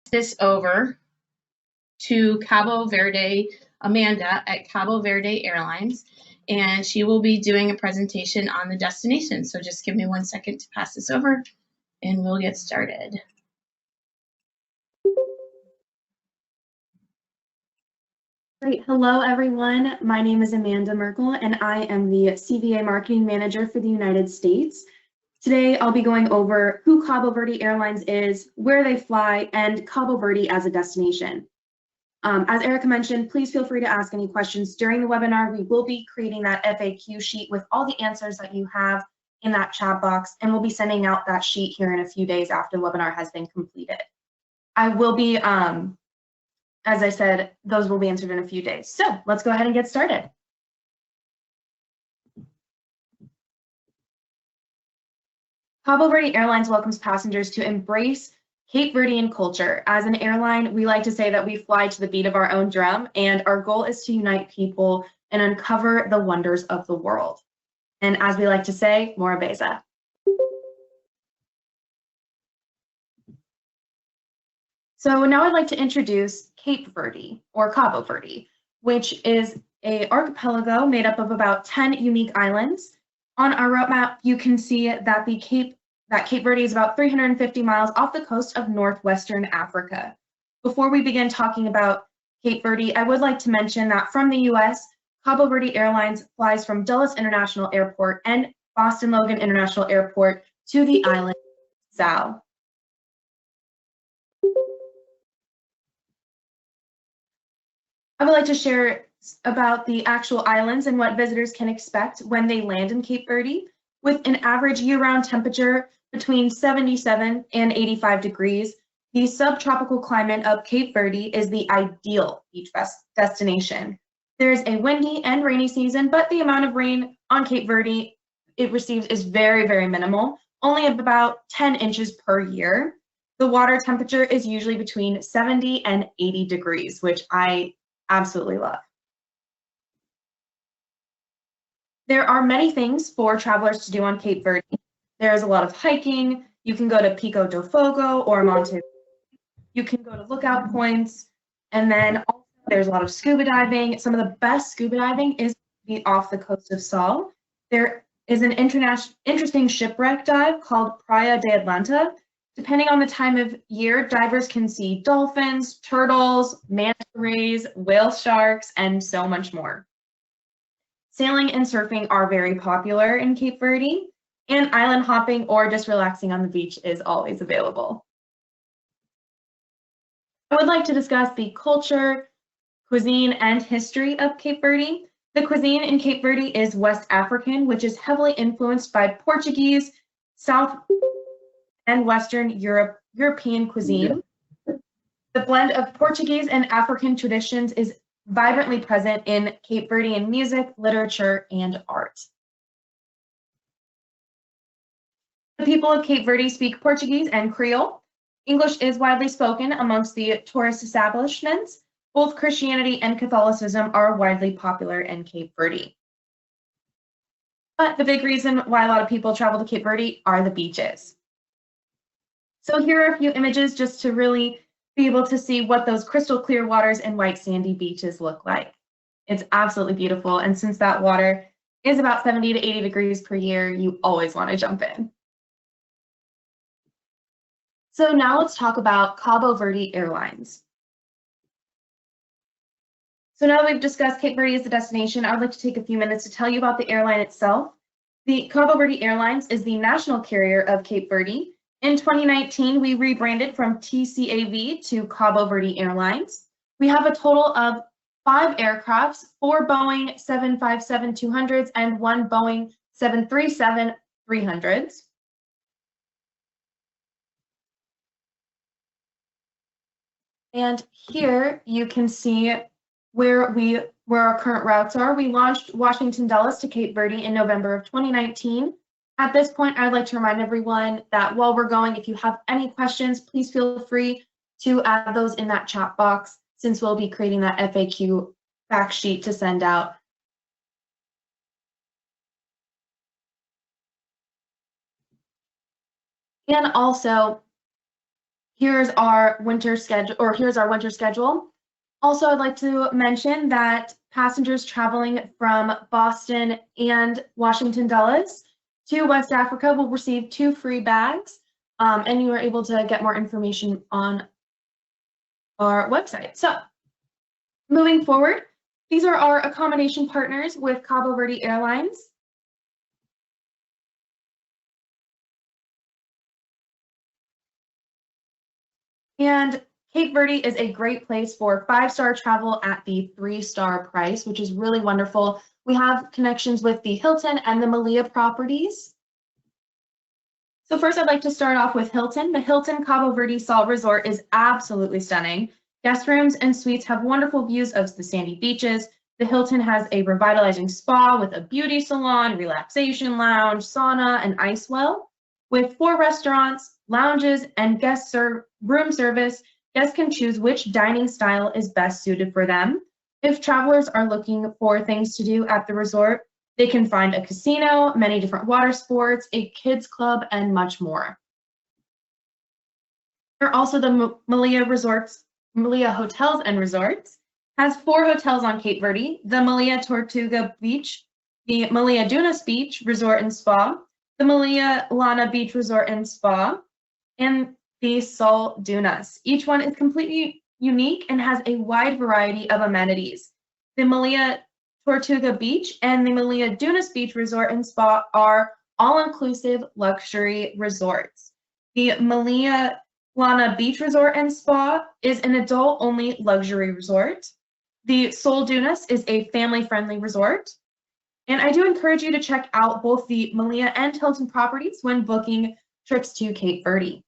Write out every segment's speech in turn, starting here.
this over to Cabo Verde, Amanda at Cabo Verde Airlines, and she will be doing a presentation on the destination. So just give me 1 second to pass this over and we'll get started. Great. Hello, everyone. My name is Amanda Merkel, and I am the CVA Marketing Manager for the United States. Today, I'll be going over who Cabo Verde Airlines is, where they fly, and Cabo Verde as a destination. As Erica mentioned, please feel free to ask any questions during the webinar. We will be creating that FAQ sheet with all the answers that you have in that chat box, and we'll be sending out that sheet here in a few days after the webinar has been completed. I will be, as I said, those will be answered in a few days. So let's go ahead and get started. Cabo Verde Airlines welcomes passengers to embrace Cape Verdean culture. As an airline, we like to say that we fly to the beat of our own drum, and our goal is to unite people and uncover the wonders of the world. And as we like to say, Mora Beza. So now I'd like to introduce Cape Verde, or Cabo Verde, which is an archipelago made up of about 10 unique islands. On our route map, you can see that Cape Verde is about 350 miles off the coast of northwestern Africa. Before we begin talking about Cape Verde, I would like to mention that from the US, Cabo Verde Airlines flies from Dulles International Airport and Boston Logan International Airport to the island of Sal. I would like to share about the actual islands and what visitors can expect when they land in Cape Verde. With an average year-round temperature between 77 and 85 degrees, the subtropical climate of Cape Verde is the ideal beach destination. There's a windy and rainy season, but the amount of rain on Cape Verde it receives is very, very minimal, only about 10 inches per year. The water temperature is usually between 70 and 80 degrees, which I absolutely love. There are many things for travelers to do on Cape Verde. There's a lot of hiking. You can go to Pico do Fogo or Monte. You can go to lookout points. And then also there's a lot of scuba diving. Some of the best scuba diving is off the coast of Sal. There is an interesting shipwreck dive called Praia de Atlanta. Depending on the time of year, divers can see dolphins, turtles, manta rays, whale sharks, and so much more. Sailing and surfing are very popular in Cape Verde, and island hopping or just relaxing on the beach is always available. I would like to discuss the culture, cuisine, and history of Cape Verde. The cuisine in Cape Verde is West African, which is heavily influenced by Portuguese, South and Western European cuisine. The blend of Portuguese and African traditions is vibrantly present in Cape Verdean music, literature, and art. The people of Cape Verde speak Portuguese and Creole. English is widely spoken amongst the tourist establishments. Both Christianity and Catholicism are widely popular in Cape Verde. But the big reason why a lot of people travel to Cape Verde are the beaches. So here are a few images just to really be able to see what those crystal clear waters and white sandy beaches look like. It's absolutely beautiful. And since that water is about 70 to 80 degrees per year, you always want to jump in. So now let's talk about Cabo Verde Airlines. So now that we've discussed Cape Verde as a destination, I'd like to take a few minutes to tell you about the airline itself. The Cabo Verde Airlines is the national carrier of Cape Verde. In 2019, we rebranded from TCAV to Cabo Verde Airlines. We have a total of 5 aircrafts, 4 Boeing 757-200s and 1 Boeing 737-300s. And here you can see where our current routes are. We launched Washington Dulles to Cape Verde in November of 2019. At this point, I'd like to remind everyone that while we're going, if you have any questions, please feel free to add those in that chat box, since we'll be creating that FAQ fact sheet to send out. And also, here's our winter schedule. Also, I'd like to mention that passengers traveling from Boston and Washington Dulles to West Africa will receive 2 free bags, and you are able to get more information on our website. So, moving forward, these are our accommodation partners with Cabo Verde Airlines. And Cape Verde is a great place for 5-star travel at the 3-star price, which is really wonderful. We have connections with the Hilton and the Malia properties. So first, I'd like to start off with Hilton. The Hilton Cabo Verde Salt Resort is absolutely stunning. Guest rooms and suites have wonderful views of the sandy beaches. The Hilton has a revitalizing spa with a beauty salon, relaxation lounge, sauna, and ice well. With 4 restaurants, lounges, and room service, guests can choose which dining style is best suited for them. If travelers are looking for things to do at the resort, they can find a casino, many different water sports, a kids club, and much more. There are also the Malia Hotels and Resorts. Has 4 hotels on Cape Verde: the Malia Tortuga Beach, the Malia Dunas Beach Resort and Spa, the Malia Lana Beach Resort and Spa, and the Sol Dunas. Each one is completely unique and has a wide variety of amenities. The Malia Tortuga Beach and the Malia Dunas Beach Resort and Spa are all-inclusive luxury resorts. The Malia Lana Beach Resort and Spa is an adult-only luxury resort. The Sol Dunas is a family-friendly resort. And I do encourage you to check out both the Malia and Hilton properties when booking trips to Cape Verde.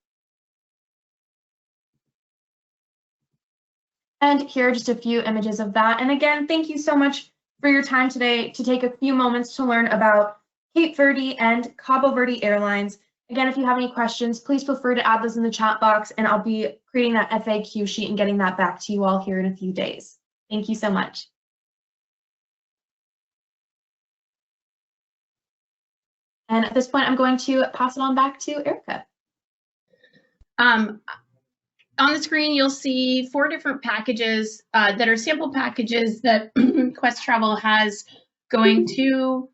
And here are just a few images of that. And again, thank you so much for your time today to take a few moments to learn about Cape Verde and Cabo Verde Airlines. Again, if you have any questions, please feel free to add those in the chat box, and I'll be creating that FAQ sheet and getting that back to you all here in a few days. Thank you so much. And at this point, I'm going to pass it on back to Erica. On the screen, you'll see 4 different packages that are sample packages that Quest Travel has going to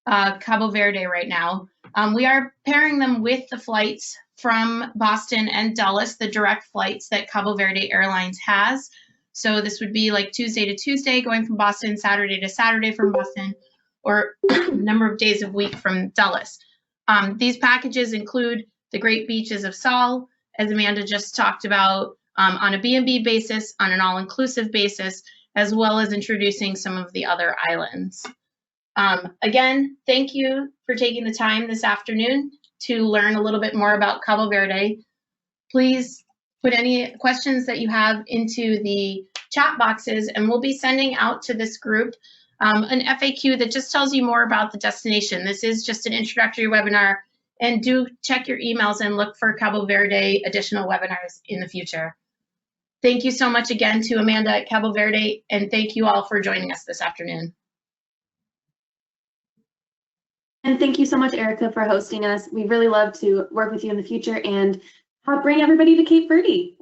Cabo Verde right now. We are pairing them with the flights from Boston and Dulles, the direct flights that Cabo Verde Airlines has. So this would be like Tuesday to Tuesday going from Boston, Saturday to Saturday from Boston, or a number of days a week from Dulles. These packages include the great beaches of Sol, as Amanda just talked about, on a B&B basis, on an all-inclusive basis, as well as introducing some of the other islands. Again, thank you for taking the time this afternoon to learn a little bit more about Cabo Verde. Please put any questions that you have into the chat boxes, and we'll be sending out to this group an FAQ that just tells you more about the destination. This is just an introductory webinar, and do check your emails and look for Cabo Verde additional webinars in the future. Thank you so much again to Amanda at Cabo Verde, and thank you all for joining us this afternoon. And thank you so much, Erica, for hosting us. We really love to work with you in the future and bring everybody to Cape Verde.